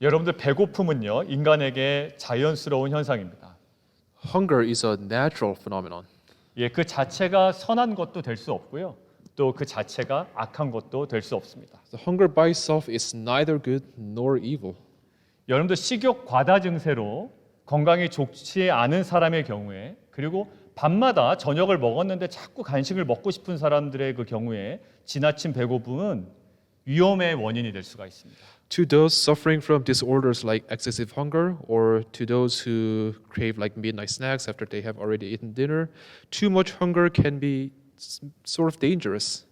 여러분들 배고픔은요 인간에게 자연스러운 현상입니다. Hunger is a natural phenomenon. 예, 그 자체가 선한 것도 될 수 없고요. 또 그 자체가 악한 것도 될 수 없습니다. The hunger by itself is neither good nor evil. 여러분들 식욕 과다 증세로 건강이 좋지 않은 사람의 경우에 그리고 밤마다 저녁을 먹었는데 자꾸 간식을 먹고 싶은 사람들의 그 경우에 지나친 배고픔은 위험의 원인이 될 수가 있습니다. To those suffering from disorders like excessive hunger, or to those who crave like midnight snacks after they have already eaten dinner, too much hunger can be sort of dangerous.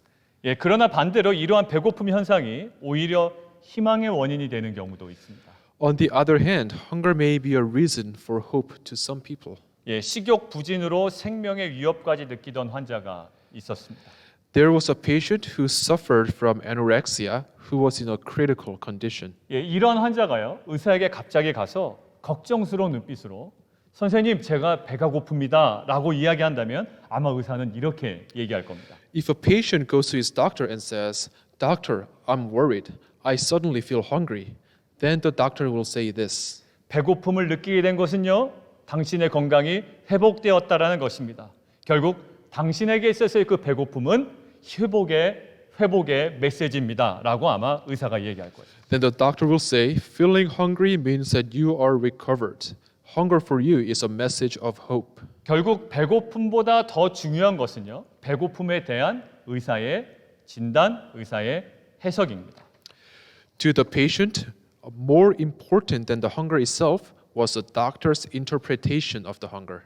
예, 그러나 반대로 이러한 배고픔 현상이 오히려 희망의 원인이 되는 경우도 있습니다. On the other hand, hunger may be a reason for hope to some people. 예, 식욕 부진으로 생명의 위협까지 느끼던 환자가 있었습니다. There was a patient who suffered from anorexia who was in a critical condition. 예, 이런 환자가요 의사에게 갑자기 가서 걱정스러운 눈빛으로 선생님 제가 배가 고픕니다라고 이야기한다면 아마 의사는 이렇게 얘기할 겁니다. If a patient goes to his doctor and says, "Doctor, I'm worried. I suddenly feel hungry," then the doctor will say this. 배고픔을 느끼게 된 것은요 당신의 건강이 회복되었다라는 것입니다. 결국 당신에게 있어서의 그 배고픔은 회복의 메시지입니다라고 아마 의사가 얘기할 거예요. Then the doctor will say, "Feeling hungry means that you are recovered. Hunger for you is a message of hope." 결국 배고픔보다 더 중요한 것은요 배고픔에 대한 의사의 진단, 의사의 해석입니다. To the patient, more important than the hunger itself was the doctor's interpretation of the hunger.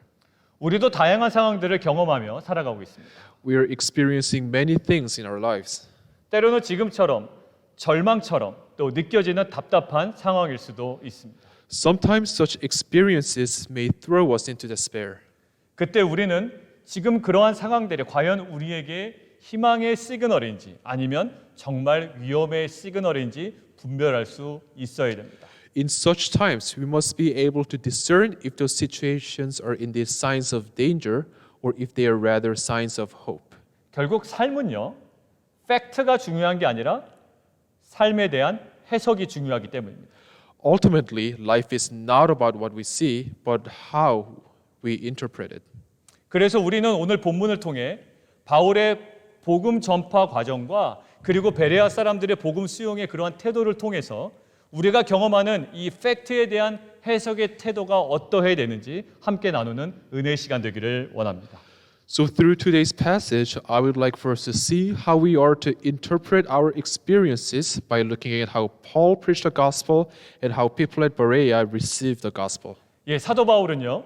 우리도 다양한 상황들을 경험하며 살아가고 있습니다. We are experiencing many things in our lives. 때로는 지금처럼 절망처럼 또 느껴지는 답답한 상황일 수도 있습니다. Sometimes such experiences may throw us into despair. 그때 우리는 지금 그러한 상황들이 과연 우리에게 희망의 시그널인지 아니면 정말 위험의 시그널인지 분별할 수 있어야 됩니다. In such times, we must be able to discern if those situations are indeed signs of danger or if they are rather signs of hope. 결국 삶은요, 팩트가 중요한 게 아니라 삶에 대한 해석이 중요하기 때문입니다. Ultimately, life is not about what we see, but how we interpret it. 그래서 우리는 오늘 본문을 통해 바울의 복음 전파 과정과 그리고 베레아 사람들의 복음 수용의 그러한 태도를 통해서 우리가 경험하는 이 팩트에 대한 해석의 태도가 어떠해야 되는지 함께 나누는 은혜의 시간 되기를 원합니다. So through today's passage, I would like for us to see how we are to interpret our experiences by looking at how Paul preached the gospel and how people at Berea received the gospel. 예, 사도 바울은요.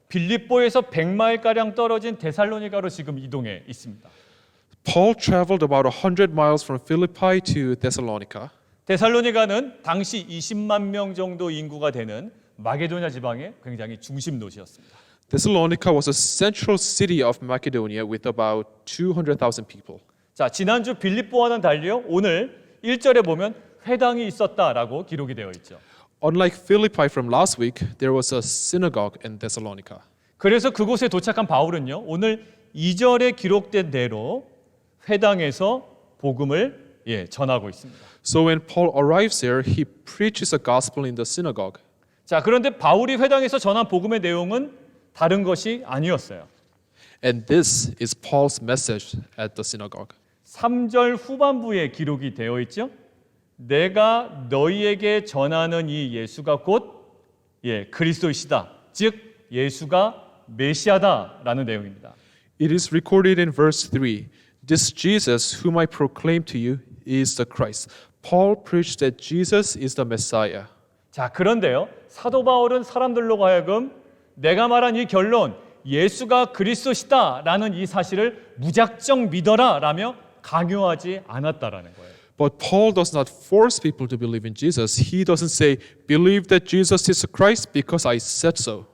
빌립보에서 100마일가량 떨어진 데살로니가로 지금 이동해 있습니다. Paul traveled about 100 miles from Philippi to Thessalonica. 데살로니가는 당시 20만 명 정도 인구가 되는 마게도냐 지방의 굉장히 중심 도시였습니다. Thessalonica was a central city of Macedonia with about 200,000 people. 자, 지난주 빌립보와는 달리요. 오늘 1절에 보면 회당이 있었다라고 기록이 되어 있죠. Unlike Philippi from last week, there was a synagogue in Thessalonica. 그래서 그곳에 도착한 바울은요. 오늘 2절에 기록된 대로 회당에서 복음을 전하고 있습니다. So when Paul arrives there, he preaches the gospel in the synagogue. 자, 그런데 바울이 회당에서 전한 복음의 내용은 다른 것이 아니었어요. And this is Paul's message at the synagogue. 3절 후반부에 기록이 되어 있죠. 내가 너희에게 전하는 이 예수가 곧 그리스도이시다. 즉 예수가 메시아다라는 내용입니다. It is recorded in verse 3. This Jesus whom I proclaim to you is the Christ. Paul preached that Jesus is the Messiah. 자, 그런데요. 사도 바울은 사람들로 하여금 내가 말한 이 결론 예수가 그리스도시다라는 이 사실을 무작정 믿어라라며 강요하지 않았다라는 거예요. But Paul does not force people to believe in Jesus. He doesn't say, believe that Jesus is the Christ because I said so.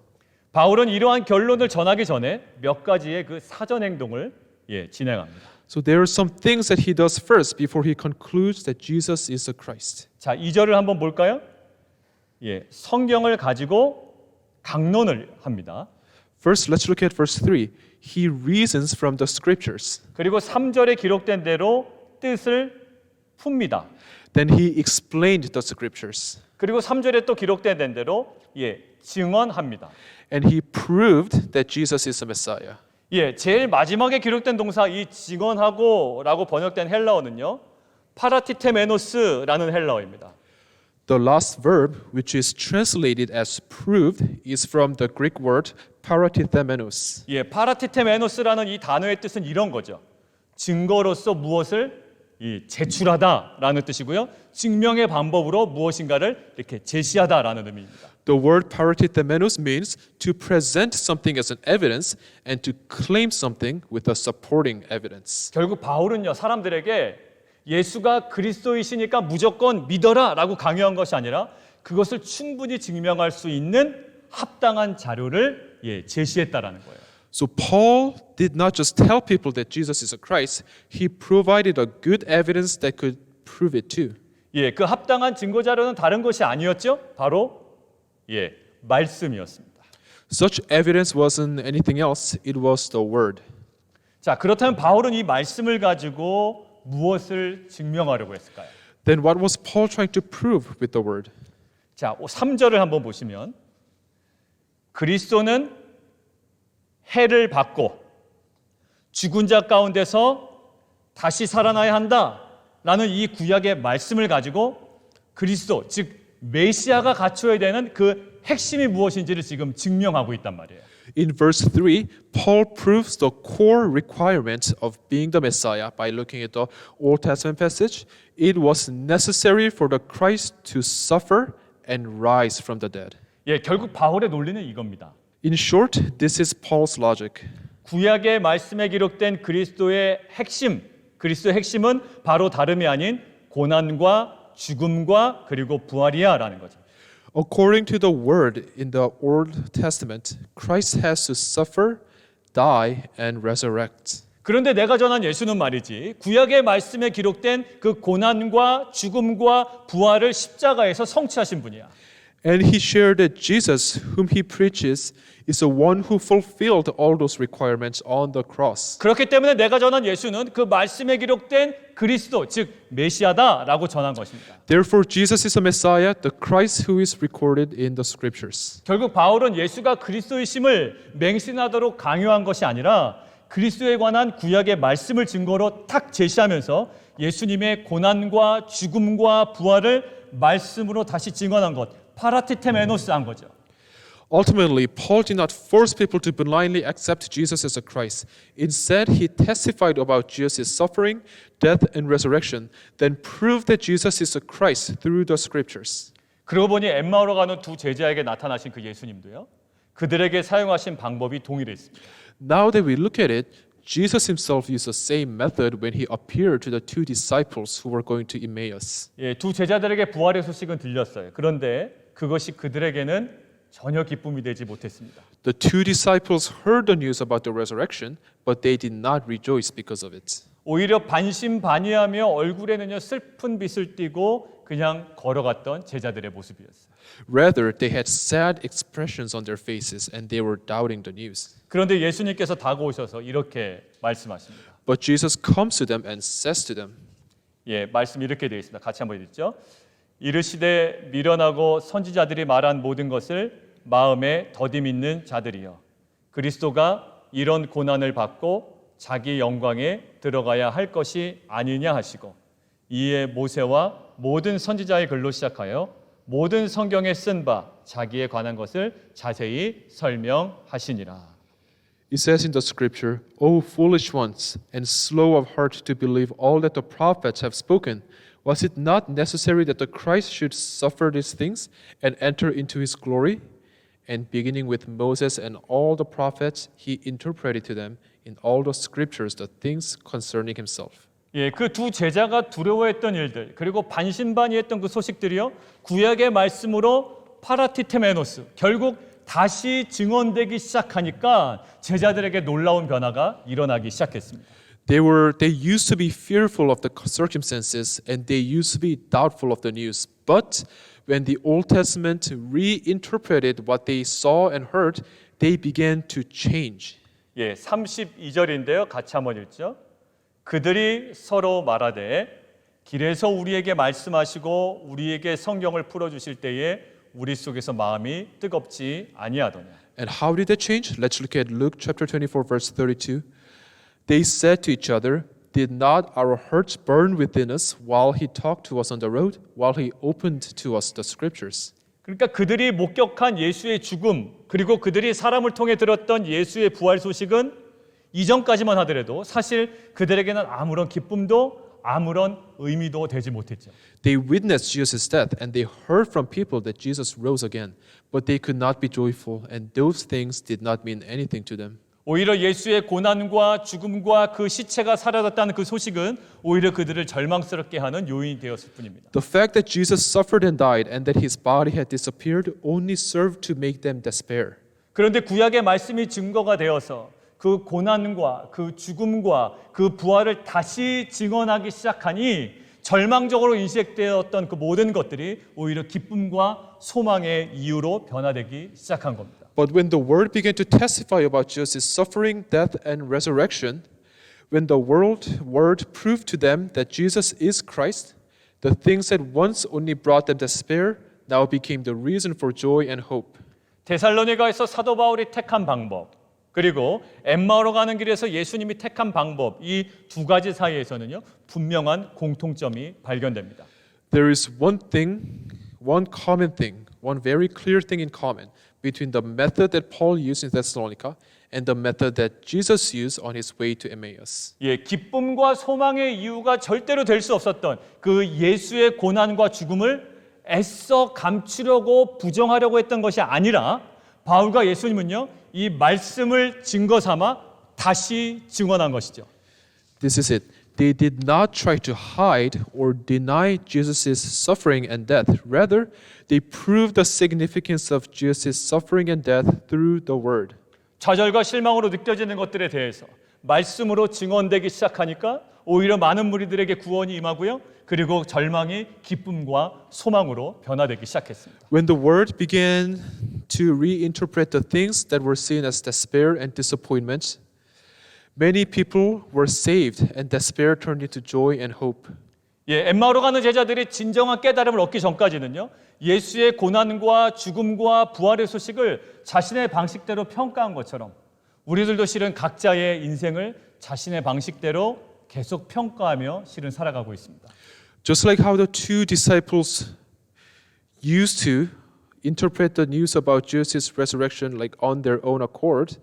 바울은 이러한 결론을 전하기 전에 몇 가지의 그 사전 행동을 진행합니다. So there are some things that he does first before he concludes that Jesus is the Christ. 자, 2절을 한번 볼까요? 성경을 가지고 강론을 합니다. First, let's look at verse 3. He reasons from the scriptures. 그리고 3절에 기록된 대로 뜻을 풉니다. Then he explained the scriptures. 그리고 3절에 또 기록된 대로 증언합니다. And he proved that Jesus is the Messiah. 제일 마지막에 기록된 동사 이 증언하고라고 번역된 헬라어는요. 파라티테메노스라는 헬라어입니다. The last verb, which is translated as proved, is from the Greek word paratithemenos. 파라티테메노스라는 이 단어의 뜻은 이런 거죠. 증거로서 무엇을 제출하다라는 뜻이고요. 증명의 방법으로 무엇인가를 이렇게 제시하다라는 의미입니다. The word paratithemenos means to present something as an evidence and to claim something with a supporting evidence. 결국 바울은요, 사람들에게 예수가 그리스도이시니까 무조건 믿어라라고 강요한 것이 아니라 그것을 충분히 증명할 수 있는 합당한 자료를 제시했다라는 거예요. So Paul did not just tell people that Jesus is a Christ, he provided a good evidence that could prove it too. 그 합당한 증거 자료는 다른 것이 아니었죠? 바로 말씀이었습니다. Such evidence wasn't anything else, it was the word. 자, 그렇다면 바울은 이 말씀을 가지고 무엇을 증명하려고 했을까요? Then what was Paul trying to prove with the word? 자, 3절을 한번 보시면 그리스도는 해를 받고 죽은 자 가운데서 다시 살아나야 한다라는 이 구약의 말씀을 가지고 그리스도, 즉 메시아가 갖춰야 되는 그 핵심이 무엇인지를 지금 증명하고 있단 말이에요. In verse 3, Paul proves the core requirement of being the Messiah by looking at the Old Testament passage. It was necessary for the Christ to suffer and rise from the dead. 결국 바울의 논리는 이겁니다. In short, this is Paul's logic. 구약의 말씀에 기록된 그리스도의 핵심은 바로 다름이 아닌 고난과 죽음과 그리고 부활이야라는 거죠. According to the word in the Old Testament, Christ has to suffer, die, and resurrect. 그런데 내가 전한 예수는 말이지 구약의 말씀에 기록된 그 고난과 죽음과 부활을 십자가에서 성취하신 분이야. And he shared that Jesus, whom he preaches, is the one who fulfilled all those requirements on the cross. 그렇기 때문에 내가 전한 예수는 그 말씀에 기록된 그리스도, 즉 메시아다라고 전한 것입니다. Therefore, Jesus is the Messiah, the Christ who is recorded in the scriptures. 결국 바울은 예수가 그리스도이심을 맹신하도록 강요한 것이 아니라 그리스도에 관한 구약의 말씀을 증거로 탁 제시하면서 예수님의 고난과 죽음과 부활을 말씀으로 다시 증언한 것, 파라티테메노스한 거죠. Ultimately, Paul did not force people to blindly accept Jesus as a Christ. Instead, he testified about Jesus' suffering, death, and resurrection, then proved that Jesus is a Christ through the scriptures. 그러고 보니 엠마오로 가는 두 제자에게 나타나신 그 예수님도요. 그들에게 사용하신 방법이 동일했습니다. Now that we look at it, Jesus himself used the same method when he appeared to the two disciples who were going to Emmaus. 두 제자들에게 부활의 소식은 들렸어요. 그런데 그것이 그들에게는 전혀 기쁨이 되지 못했습니다. The two disciples heard the news about the resurrection, but they did not rejoice because of it. 오히려 반신반의하며 얼굴에는요 슬픈 빛을 띠고 그냥 걸어갔던 제자들의 모습이었어요. Rather, they had sad expressions on their faces and they were doubting the news. 그런데 예수님께서 다가오셔서 이렇게 말씀하십니다. But Jesus comes to them and says to them, 말씀이 이렇게 되어 있습니다. 같이 한번 읽죠. 이르시되 미련하고 선지자들이 말한 모든 것을 마음에 더디 믿는 자들이여 그리스도가 이런 고난을 받고 자기 영광에 들어가야 할 것이 아니냐 하시고 이에 모세와 모든 선지자의 글로 시작하여 모든 성경에 쓴 바 자기에 관한 것을 자세히 설명하시니라. It says in the scripture, O foolish ones, and slow of heart to believe all that the prophets have spoken, was it not necessary that the Christ should suffer these things and enter into his glory? And beginning with Moses and all the prophets, he interpreted to them in all the scriptures the things concerning himself. 그 두 제자가 두려워했던 일들 그리고 반신반의했던 그 소식들이요 구약의 말씀으로 파라티테메노스 결국 다시 증언되기 시작하니까 제자들에게 놀라운 변화가 일어나기 시작했습니다. They used to be fearful of the circumstances and they used to be doubtful of the news. But when the Old Testament reinterpreted what they saw and heard, they began to change. 32절인데요. 같이 한번 읽죠. 그들이 서로 말하되 길에서 우리에게 말씀하시고 우리에게 성경을 풀어주실 때에 우리 속에서 마음이 뜨겁지 아니하더냐. And how did that change? Let's look at Luke chapter 24, verse 32. They said to each other, "Did not our hearts burn within us while he talked to us on the road, while he opened to us the scriptures?" 그러니까 그들이 목격한 예수의 죽음, 그리고 그들이 사람을 통해 들었던 예수의 부활 소식은 이전까지만 하더라도 사실 그들에게는 아무런 기쁨도 아무런 의미도 되지 못했죠. They witnessed Jesus' death and they heard from people that Jesus rose again, but they could not be joyful, and those things did not mean anything to them. 오히려 예수의 고난과 죽음과 그 시체가 사라졌다는 그 소식은 오히려 그들을 절망스럽게 하는 요인이 되었을 뿐입니다. The fact that Jesus suffered and died and that his body had disappeared only served to make them despair. 그런데 구약의 말씀이 증거가 되어서 그 고난과 그 죽음과 그 부활을 다시 증언하기 시작하니 절망적으로 인식되었던 그 모든 것들이 오히려 기쁨과 소망의 이유로 변화되기 시작한 겁니다. But when the word began to testify about Jesus' suffering, death, and resurrection, when the word proved to them that Jesus is Christ, the things that once only brought them despair now became the reason for joy and hope. 데살로니가에서 사도 바울이 택한 방법, 그리고 엠마오로 가는 길에서 예수님이 택한 방법, 이 두 가지 사이에서는요 분명한 공통점이 발견됩니다. There is one common thing, one very clear thing in common between the method that Paul used in Thessalonica and the method that Jesus used on his way to Emmaus. 예, 기쁨과 소망의 이유가 절대로 될 수 없었던 그 예수의 고난과 죽음을 애써 감추려고 부정하려고 했던 것이 아니라 바울과 예수님은요 이 말씀을 증거 삼아 다시 증언한 것이죠. This is it. They did not try to hide or deny Jesus' suffering and death. Rather, they proved the significance of Jesus' suffering and death through the word. 좌절과 실망으로 느껴지는 것들에 대해서 말씀으로 증언되기 시작하니까 오히려 많은 무리들에게 구원이 임하고요. 그리고 절망이 기쁨과 소망으로 변화되기 시작했습니다. When the word began to reinterpret the things that were seen as despair and disappointment, many people were saved and despair turned into joy and hope. 예, 엠마오로 가는 제자들이 진정한 깨달음을 얻기 전까지는요. 예수의 고난과 죽음과 부활의 소식을 자신의 방식대로 평가한 것처럼 우리들도 실은 각자의 인생을 자신의 방식대로 계속 평가하며 실은 살아가고 있습니다. Just like how the two disciples used to interpret the news about Jesus' resurrection like on their own accord,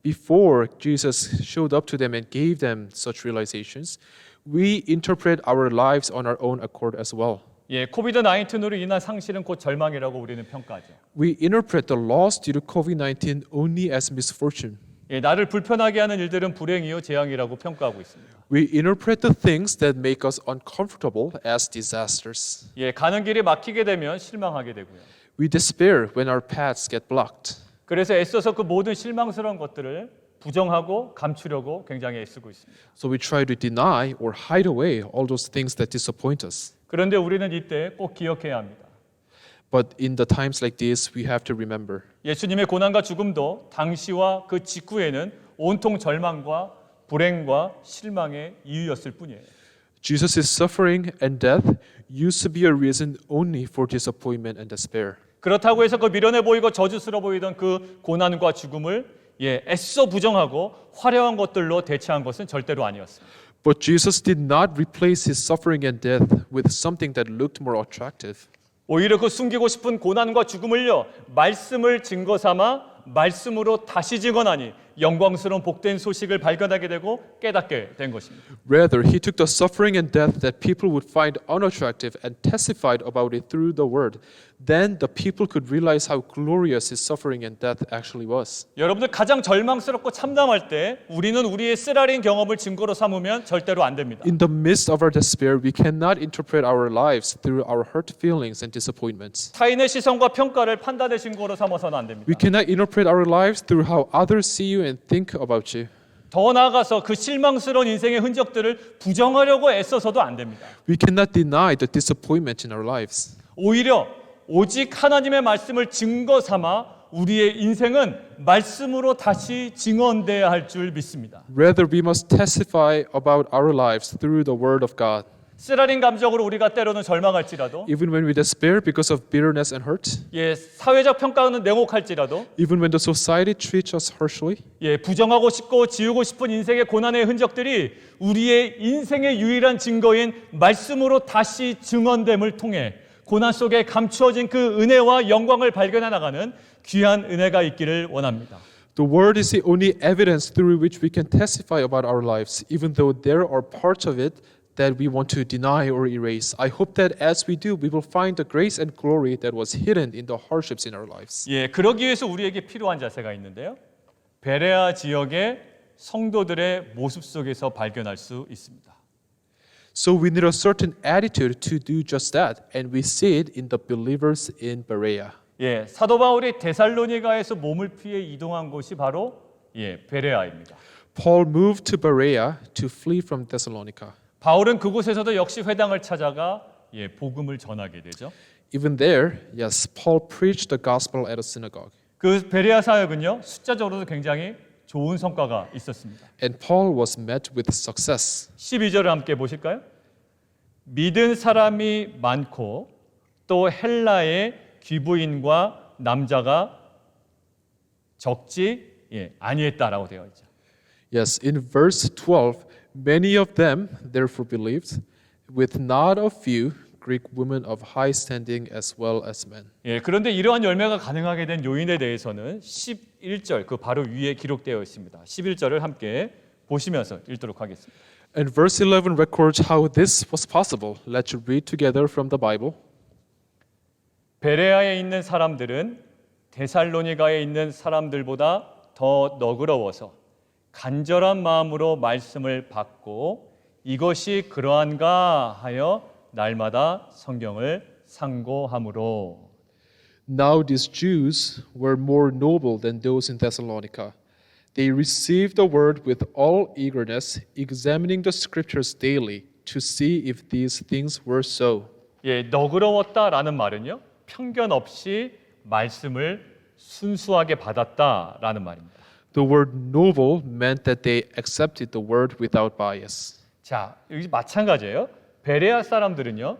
before Jesus showed up to them and gave them such realizations, we interpret our lives on our own accord as well. 예, 코비드-19으로 인한 상실은 곧 절망이라고 우리는 평가하죠. We interpret the loss due to COVID-19 only as misfortune. 예, 나를 불편하게 하는 일들은 불행이요 재앙이라고 평가하고 있습니다. We interpret the things that make us uncomfortable as disasters. 예, 가는 길이 막히게 되면 실망하게 되고요. We despair when our paths get blocked. 그래서 애써서 그 모든 실망스러운 것들을 부정하고 감추려고 굉장히 애쓰고 있습니다. So we try to deny or hide away all those things that disappoint us. 그런데 우리는 이때 꼭 기억해야 합니다. But in the times like this, we have to remember. 예수님의 고난과 죽음도 당시와 그 직후에는 온통 절망과 불행과 실망의 이유였을 뿐이에요. Jesus' suffering and death used to be a reason only for disappointment and despair. 그렇다고 해서 그 미련해 보이고 저주스러워 보이던 그 고난과 죽음을 애써 부정하고 화려한 것들로 대체한 것은 절대로 아니었습니다. But Jesus did not replace his suffering and death with something that looked more attractive. 오히려 그 숨기고 싶은 고난과 죽음을요 말씀을 증거 삼아 말씀으로 다시 증언하니 영광스러운 복된 소식을 발견하게 되고 깨닫게 된 것입니다. Rather, he took the suffering and death that people would find unattractive and testified about it through the word. Then the people could realize how glorious his suffering and death actually was. 여러분들 가장 절망스럽고 참담할 때 우리는 우리의 쓰라린 경험을 증거로 삼으면 절대로 안 됩니다. In the midst of our despair, we cannot interpret our lives through our hurt feelings and disappointments. 타인의 시선과 평가를 판단의 증거로 삼아서는 안 됩니다. We cannot interpret our lives through how others see you and think about you. 더 나아가서 그 실망스러운 인생의 흔적들을 부정하려고 애써서도 안 됩니다. We cannot deny the disappointment in our lives. 오히려 오직 하나님의 말씀을 증거 삼아 우리의 인생은 말씀으로 다시 증언돼야 할 줄 믿습니다. Rather, we must testify about our lives through the word of God. 쓰라린 감정으로 우리가 때로는 절망할지라도, Even when we despair because of bitterness and hurt, 예, 사회적 평가는 냉혹할지라도, even when the society treats us harshly, 예, 부정하고 싶고 지우고 싶은 인생의 고난의 흔적들이 우리의 인생의 유일한 증거인 말씀으로 다시 증언됨을 통해 고난 속에 감추어진 그 은혜와 영광을 발견해 나가는 귀한 은혜가 있기를 원합니다. the word is the only evidence through which we can testify about our lives, even though there are parts of it that we want to deny or erase. I hope that as we do, we will find the grace and glory that was hidden in the hardships in our lives. 예, 그러기 위해서 우리에게 필요한 자세가 있는데요. 베레아 지역의 성도들의 모습 속에서 발견할 수 있습니다. So we need a certain attitude to do just that, and we see it in the believers in Berea. 예, 사도 바울이 데살로니가에서 몸을 피해 이동한 곳이 바로 베레아입니다. Paul moved to Berea to flee from Thessalonica. 바울은 그곳에서도 역시 회당을 찾아가 복음을 전하게 되죠. Even there, yes, Paul preached the gospel at a synagogue. 그 베레아 사역은요, 숫자적으로도 굉장히 좋은 성과가 있었습니다. And Paul was met with success. 12절을 함께 보실까요? 믿은 사람이 많고 또 헬라의 귀부인과 남자가 적지 아니했다라고 되어 있죠. Yes, in verse 12, many of them therefore believed, with not a few Greek women of high standing as well as men. 예, 그런데 이러한 열매가 가능하게 된 요인에 대해서는 11절 그 바로 위에 기록되어 있습니다. 11절을 함께 보시면서 읽도록 하겠습니다. And verse 11 records how this was possible. Let's read together from the Bible. 베레아에 있는 사람들은 데살로니가에 있는 사람들보다 더 너그러워서 간절한 마음으로 말씀을 받고 이것이 그러한가 하여 날마다 성경을 상고함으로. Now these Jews were more noble than those in Thessalonica. They received the word with all eagerness, examining the scriptures daily to see if these things were so. 예, 너그러웠다라는 말은요, 편견 없이 말씀을 순수하게 받았다라는 말입니다. The word noble meant that they accepted the word without bias. 자, 여기 마찬가지예요. 베레아 사람들은요,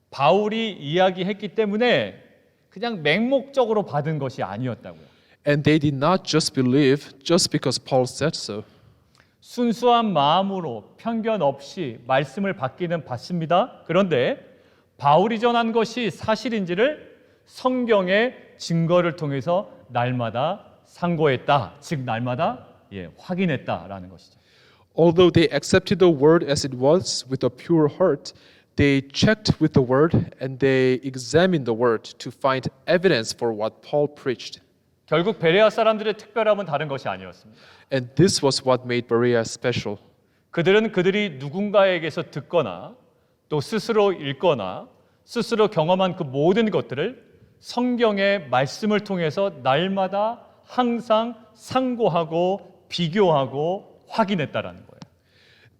바울이 이야기했기 때문에 그냥 맹목적으로 받은 것이 아니었다고요. And they did not just believe just because Paul said so. 순수한 마음으로 편견 없이 말씀을 받기는 받습니다. 그런데 바울이 전한 것이 사실인지를 성경의 증거를 통해서 날마다 상고했다. 즉 날마다 확인했다라는 것이죠. Although they accepted the word as it was with a pure heart, they checked with the word and they examined the word to find evidence for what Paul preached. 결국 베레아 사람들의 특별함은 다른 것이 아니었습니다. And this was what made Berea special. 그들은 그들이 누군가에게서 듣거나 또 스스로 읽거나 스스로 경험한 그 모든 것들을 성경의 말씀을 통해서 날마다 항상 상고하고 비교하고 확인했다라는 거예요.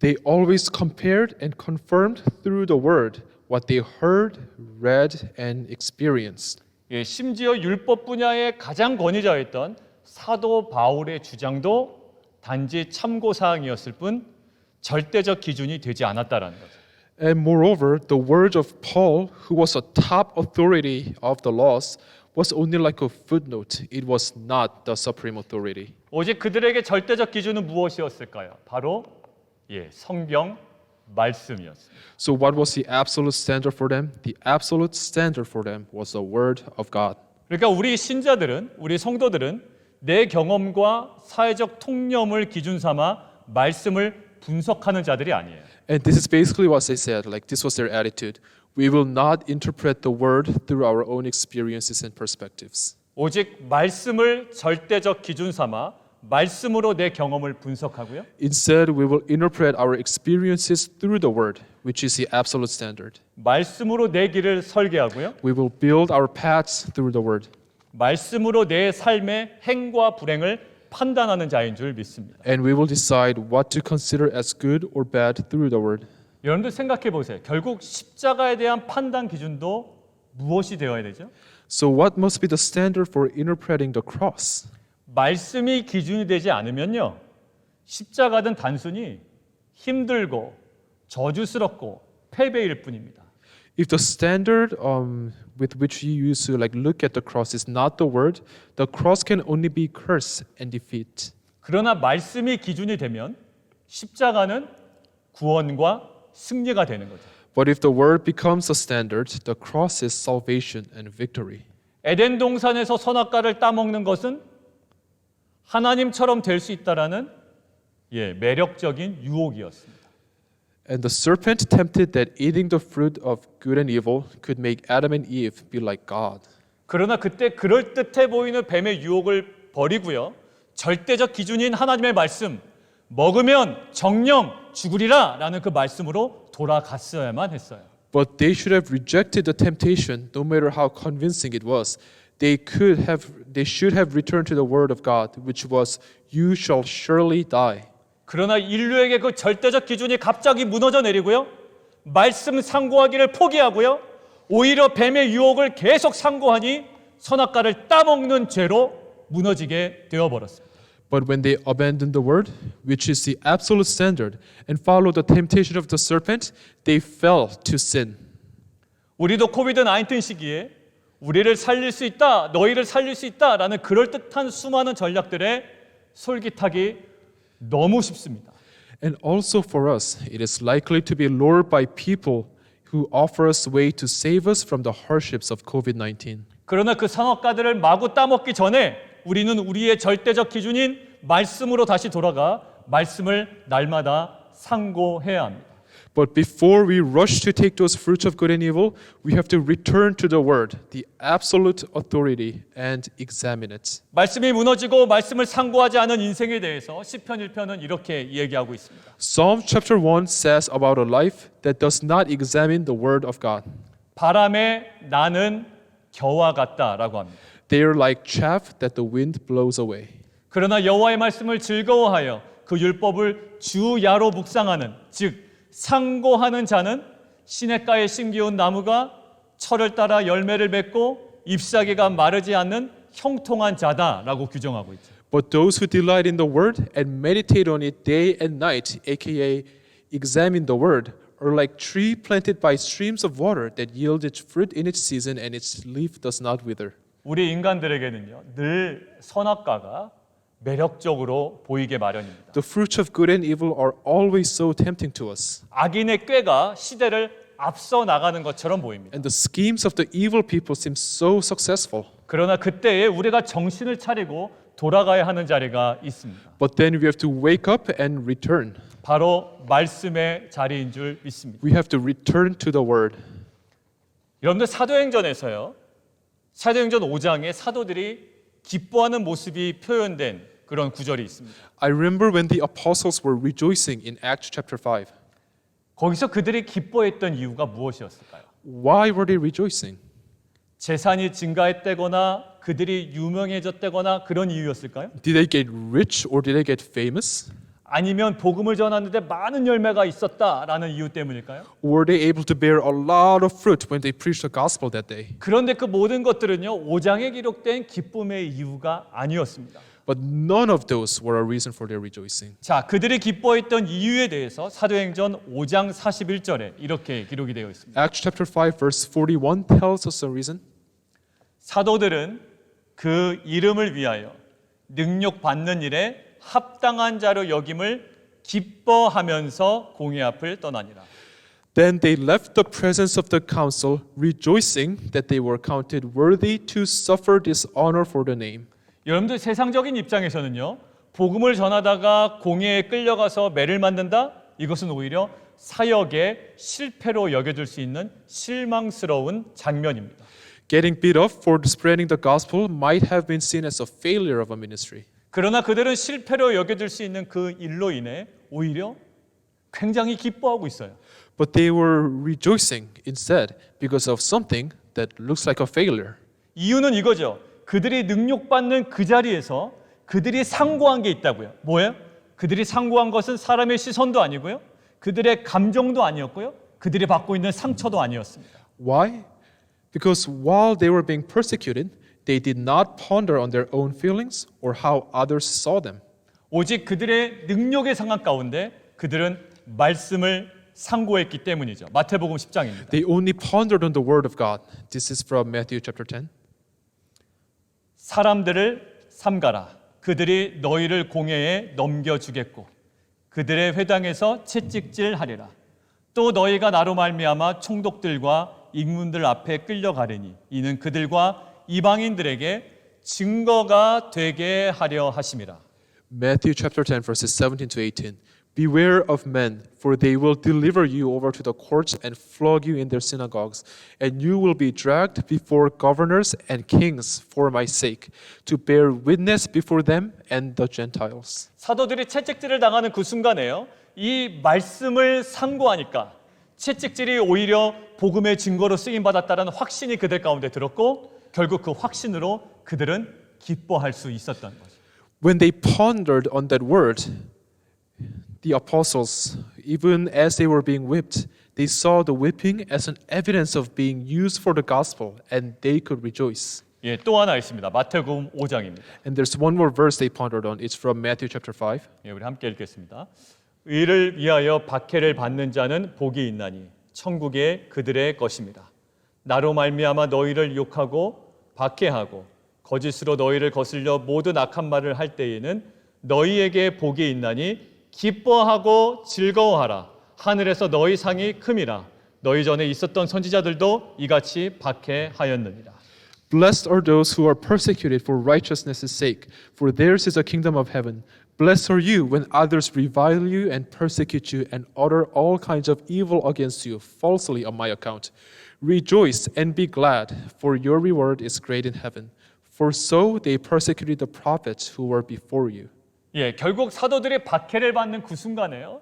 They always compared and confirmed through the word what they heard, read, and experienced. 예, 심지어 율법 분야의 가장 권위자였던 사도 바울의 주장도 단지 참고 사항이었을 뿐 절대적 기준이 되지 않았다라는 거죠. And moreover, the word of Paul, who was a top authority of the laws, was only like a footnote. It was not the supreme authority. 오직 그들에게 절대적 기준은 무엇이었을까요? 바로 성경 말씀이었습니다. So what was the absolute standard for them? The absolute standard for them was the word of God. 그러니까 우리 신자들은, 우리 성도들은 내 경험과 사회적 통념을 기준 삼아 말씀을 분석하는 자들이 아니에요. And this is basically what they said, like this was their attitude. We will not interpret the word through our own experiences and perspectives. 오직 말씀을 절대적 기준 삼아 말씀으로 내 경험을 분석하고요. Instead, we will interpret our experiences through the word, which is the absolute standard. 말씀으로 내 길을 설계하고요. We will build our paths through the word. 말씀으로 내 삶의 행과 불행을 판단하는 자인 줄 믿습니다. And we will decide what to consider as good or bad through the word. 여러분들 생각해 보세요. 결국 십자가에 대한 판단 기준도 무엇이 되어야 되죠? So what must be the standard for interpreting the cross? 말씀이 기준이 되지 않으면요. 십자가는 단순히 힘들고 저주스럽고 패배일 뿐입니다. If the standard with which you used to look at the cross is not the word, the cross can only be curse and defeat. 그러나 말씀이 기준이 되면 십자가는 구원과 승리가 되는 거죠. But if the word becomes a standard, the cross is salvation and victory. 에덴 동산에서 선악과를 따먹는 것은 하나님처럼 될 수 있다라는 매력적인 유혹이었습니다. And the serpent tempted that eating the fruit of good and evil could make Adam and Eve be like God. 그러나 그때 그럴듯해 보이는 뱀의 유혹을 버리고요. 절대적 기준인 하나님의 말씀, 먹으면 정령 죽으리라 라는 그 말씀으로 돌아갔어야만 했어요. But they should have rejected the temptation, no matter how convincing it was. They should have returned to the word of God, which was, "You shall surely die." 그러나 인류에게 그 절대적 기준이 갑자기 무너져 내리고요. 말씀 상고하기를 포기하고요. 오히려 뱀의 유혹을 계속 상고하니 선악과를 따먹는 죄로 무너지게 되어버렸습니다. But when they abandoned the word, which is the absolute standard, and followed the temptation of the serpent, they fell to sin. 우리도 코비드-19 시기에 우리를 살릴 수 있다, 너희를 살릴 수 있다라는 그럴듯한 수많은 전략들에 솔깃하기 너무 쉽습니다. And also for us, it is likely to be lured by people who offer us way to save us from the hardships of COVID-19. 그러나 그 선악과들을 마구 따먹기 전에 우리는 우리의 절대적 기준인 말씀으로 다시 돌아가 말씀을 날마다 상고해야 합니다. But before we rush to take those fruits of good and evil, we have to return to the word, the absolute authority, and examine it. 말씀이 무너지고 말씀을 상고하지 않은 인생에 대해서 시편 1편은 이렇게 얘기하고 있습니다. Psalm chapter 1 says about a life that does not examine the word of God. 바람에 나는 겨와 같다라고 합니다. They are like chaff that the wind blows away. 그러나 여호와의 말씀을 즐거워하여 그 율법을 주야로 묵상하는 즉 상고하는 자는 시냇가에 심기운 나무가 철을 따라 열매를 맺고 잎사귀가 마르지 않는 형통한 자다라고 규정하고 있죠. But those who delight in the word and meditate on it day and night, aka examine the word, are like tree planted by streams of water that yield its fruit in its season and its leaf does not wither. 우리 인간들에게는요 늘 선악과가 매력적으로 보이게 마련입니다. The fruits of good and evil are always so tempting to us. 악인의 꾀가 시대를 앞서 나가는 것처럼 보입니다. And the schemes of the evil people seem so successful. 그러나 그때에 우리가 정신을 차리고 돌아가야 하는 자리가 있습니다. But then we have to wake up and return. 바로 말씀의 자리인 줄 믿습니다. We have to return to the word. 여러분들 사도행전에서요. 사도행전 5장에 사도들이 기뻐하는 모습이 표현된 그런 구절이 있습니다. I remember when the apostles were rejoicing in Acts chapter 5. 거기서 그들이 기뻐했던 이유가 무엇이었을까요? Why were they rejoicing? 재산이 증가했다거나 그들이 유명해졌다거나 그런 이유였을까요? Did they get rich or did they get famous? 아니면 복음을 전하는데 많은 열매가 있었다라는 이유 때문일까요? Were they able to bear a lot of fruit when they preached the gospel that day? 그런데 그 모든 것들은요 5장에 기록된 기쁨의 이유가 아니었습니다. But none of those were a reason for their rejoicing. 자, 그들이 기뻐했던 이유에 대해서 사도행전 5장 41절에 이렇게 기록이 되어 있습니다. Acts chapter 5 verse 41 tells us the reason. 사도들은 그 이름을 위하여 능력 받는 일에 합당한 자로 여김을 기뻐하면서 공회 앞을 떠나니라. Then they left the presence of the council, rejoicing that they were counted worthy to suffer dishonor for the name. 여러분들 세상적인 입장에서는요. 복음을 전하다가 공회에 끌려가서 매를 만든다? 이것은 오히려 사역의 실패로 여겨질 수 있는 실망스러운 장면입니다. Getting beat up for spreading the gospel might have been seen as a failure of a ministry. 그러나 그들은 실패로 여겨질 수 있는 그 일로 인해 오히려 굉장히 기뻐하고 있어요. But they were rejoicing instead because of something that looks like a failure. 이유는 이거죠. 그들이 능력받는 그 자리에서 그들이 상고한 게 있다고요. 뭐예요? 그들이 상고한 것은 사람의 시선도 아니고요. 그들의 감정도 아니었고요. 그들이 받고 있는 상처도 아니었습니다. Why? Because while they were being persecuted, they did not ponder on their own feelings or how others saw them. 오직 그들의 능력의 상황 가운데 그들은 말씀을 상고했기 때문이죠. 마태복음 10장입니다. They only pondered on the word of God. This is from Matthew chapter 10. 사람들을 삼가라. 그들이 너희를 공회에 넘겨주겠고 그들의 회당에서 채찍질하리라. 또 너희가 나로 말미암아 총독들과 임금들 앞에 끌려가리니 이는 그들과 이방인들에게 증거가 되게 하려 하심이라. Matthew chapter 10 verses 17 to 18. Beware of men, for they will deliver you over to the courts and flog you in their synagogues, and you will be dragged before governors and kings for my sake, to bear witness before them and the Gentiles. 사도들이 채찍질을 당하는 그 순간에요. 이 말씀을 상고하니까 채찍질이 오히려 복음의 증거로 쓰임 받았다라는 확신이 그들 가운데 들었고 결국 그 확신으로 그들은 기뻐할 수 있었던 거죠. When they pondered on that word, the apostles, even as they were being whipped, they saw the whipping as an evidence of being used for the gospel, and they could rejoice. 예, 또 하나 있습니다. 마태복음 5장입니다. And there's one more verse they pondered on. It's from Matthew chapter 5. 예, 우리 함께 읽겠습니다. 의를 위하여 박해를 받는 자는 복이 있나니 천국에 그들의 것입니다. 나로 말미암아 너희를 욕하고 박해하고 거짓으로 너희를 거슬려 모든 악한 말을 할 때에는 너희에게 복이 있나니 기뻐하고 즐거워하라. 하늘에서 너희 상이 큼이라. 너희 전에 있었던 선지자들도 이같이 박해하였느니라. Blessed are those who are persecuted for righteousness' sake, for theirs is the kingdom of heaven. Blessed are you when others revile you and persecute you and utter all kinds of evil against you falsely on my account. Rejoice and be glad, for your reward is great in heaven. For so they persecuted the prophets who were before you. 예, 결국 사도들이 박해를 받는 그 순간에요.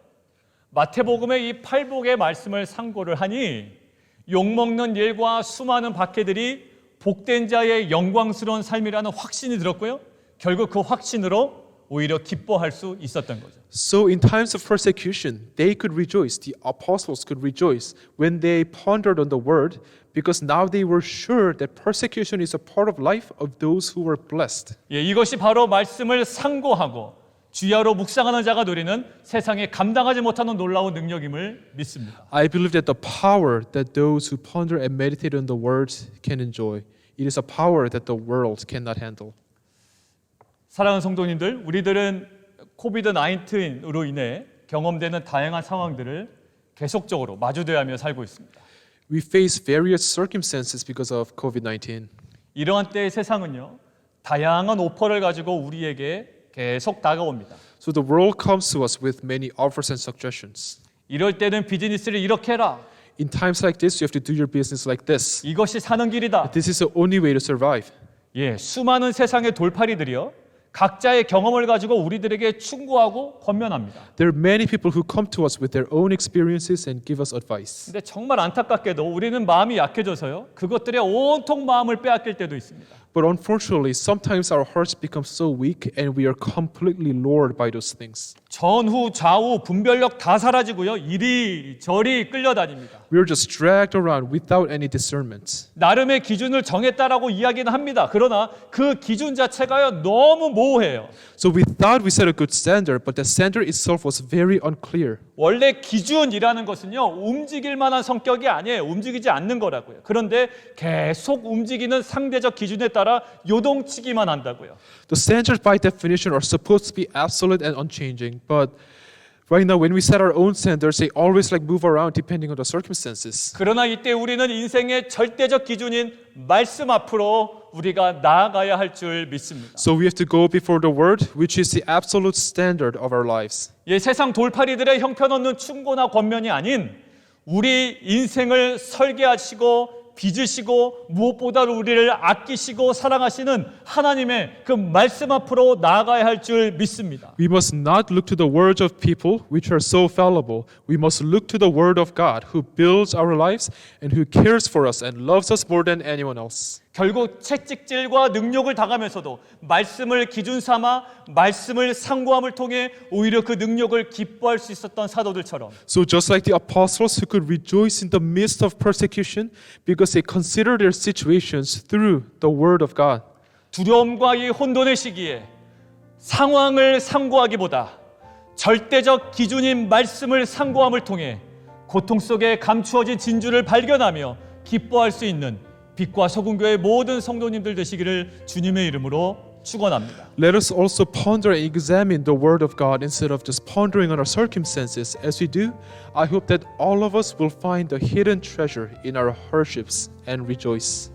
마태복음의 이 팔복의 말씀을 상고를 하니 욕먹는 일과 수많은 박해들이 복된 자의 영광스러운 삶이라는 확신이 들었고요. 결국 그 확신으로 오히려 기뻐할 수 있었던 거죠. So in times of persecution, they could rejoice. The apostles could rejoice when they pondered on the word, because now they were sure that persecution is a part of life of those who were blessed. 예, 이것이 바로 말씀을 상고하고 주야로 묵상하는 자가 누리는 세상에 감당하지 못하는 놀라운 능력임을 믿습니다. I believe that the power that those who ponder and meditate on the word can enjoy, it is a power that the world cannot handle. 사랑하는 성도님들, 우리들은 코비드 19으로 인해 경험되는 다양한 상황들을 계속적으로 마주대하며 살고 있습니다. We face various circumstances because of COVID-19. 이러한 때의 세상은요, 다양한 오퍼를 가지고 우리에게 계속 다가옵니다. So the world comes to us with many offers and suggestions. 이럴 때는 비즈니스를 이렇게 해라. In times like this, you have to do your business like this. 이것이 사는 길이다. This is the only way to survive. 예, 수많은 세상의 돌팔이들이요, 각자의 경험을 가지고 우리들에게 충고하고 권면합니다. There are many people who come to us with their own experiences and give us advice. 근데 정말 안타깝게도 우리는 마음이 약해져서요, 그것들에 온통 마음을 빼앗길 때도 있습니다. But unfortunately, sometimes our hearts become so weak and we are completely lured by those things. 전후 좌우 분별력 다 사라지고요, 이리저리 끌려다닙니다. We are just dragged around without any discernment. 나름의 기준을 정했다라고 이야기는 합니다. 그러나 그 기준 자체가요, 너무 모호해요. So we thought we set a good standard, but the standard itself was very unclear. 원래 기준이라는 것은요, 움직일 만한 성격이 아니에요. 움직이지 않는 거라고요. 그런데 계속 움직이는 상대적 기준에 따라 요동치기만 한다고요. The standards by definition are supposed to be absolute and unchanging, but right now when we set our own standards, they always move around depending on the circumstances. 그러나 이때 우리는 인생의 절대적 기준인 말씀 앞으로 우리가 나아가야 할 줄 믿습니다. So we have to go before the word, which is the absolute standard of our lives. 예, 세상 돌팔이들의 형편없는 충고나 권면이 아닌 우리 인생을 설계하시고 빚으시고 무엇보다도 우리를 아끼시고 사랑하시는 하나님의 그 말씀 앞으로 나아가야 할 줄 믿습니다. We must not look to the words of people which are so fallible. We must look to the word of God who builds our lives and who cares for us and loves us more than anyone else. 결국 채찍질과 능욕을 당하면서도 말씀을 기준 삼아 말씀을 상고함을 통해 오히려 그 능력을 기뻐할 수 있었던 사도들처럼 So just like the apostles who could rejoice in the midst of persecution because they consider their situations through the word of God. 두려움과 이 혼돈의 시기에 상황을 상고하기보다 절대적 기준인 말씀을 상고함을 통해 고통 속에 감추어진 진주를 발견하며 기뻐할 수 있는 빛과 소금교의 모든 성도님들 되시기를 주님의 이름으로 축원합니다. Let us also ponder and examine the Word of God instead of just pondering on our circumstances. As we do, I hope that all of us will find the hidden treasure in our hardships and rejoice.